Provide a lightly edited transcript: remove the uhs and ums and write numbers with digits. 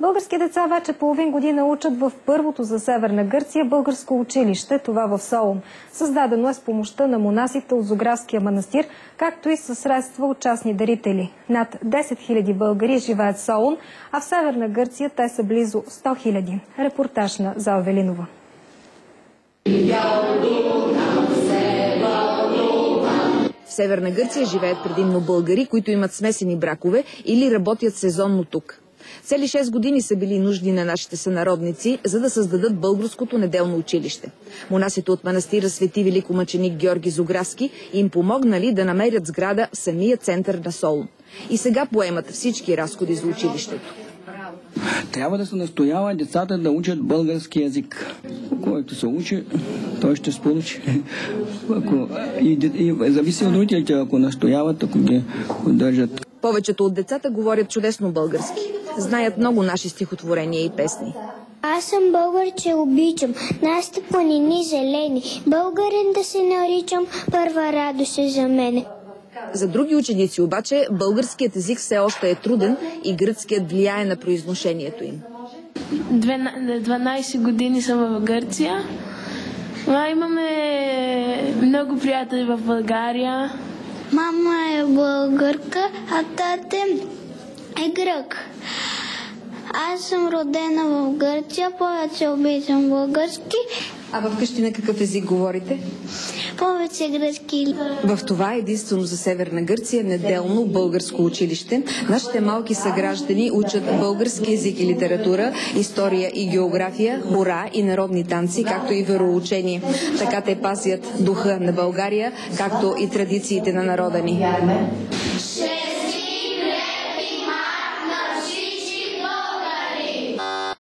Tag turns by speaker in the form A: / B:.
A: Български деца вече половин година учат в първото за Северна Гърция българско училище, това в Солун. Създадено е с помощта на монасите от Зографския манастир, както и със средства от частни дарители. Над 10 000 българи живеят в Солун, а в Северна Гърция те са близо 100 000. Репортаж на Зоя Велинова.
B: В Северна Гърция живеят предимно българи, които имат смесени бракове или работят сезонно тук. Цели 6 години са били нужди на нашите сънародници, за да създадат българското неделно училище. Монасите от манастира Свети великомъченик Георги Зографски им помогнали да намерят сграда в самия център на Солун. И сега поемат всички разходи за училището.
C: Трябва да се настоява децата да учат български език. Който се учи, той ще се получи. И зависи от родителите, ако настояват, ако ги поддържат.
B: Повечето от децата говорят чудесно български. Знаят много наши стихотворения и песни.
D: Аз съм българче, обичам нашите планини зелени. Българин да се наричам, първа радост е за мене.
B: За други ученици обаче българският език все още е труден и гръцкият влияе на произношението им.
E: 12 години съм в Гърция. Имаме много приятели в България.
D: Мама е българка, а тата е грък. Аз съм родена в Гърция, повече обичам български.
B: А вкъщи на какъв език говорите?
D: Повече гръцки.
B: В това единствено за Северна Гърция неделно българско училище. Нашите малки съграждани учат български език и литература, история и география, хора и народни танци, както и вероучение. Така те пазят духа на България, както и традициите на народа ни.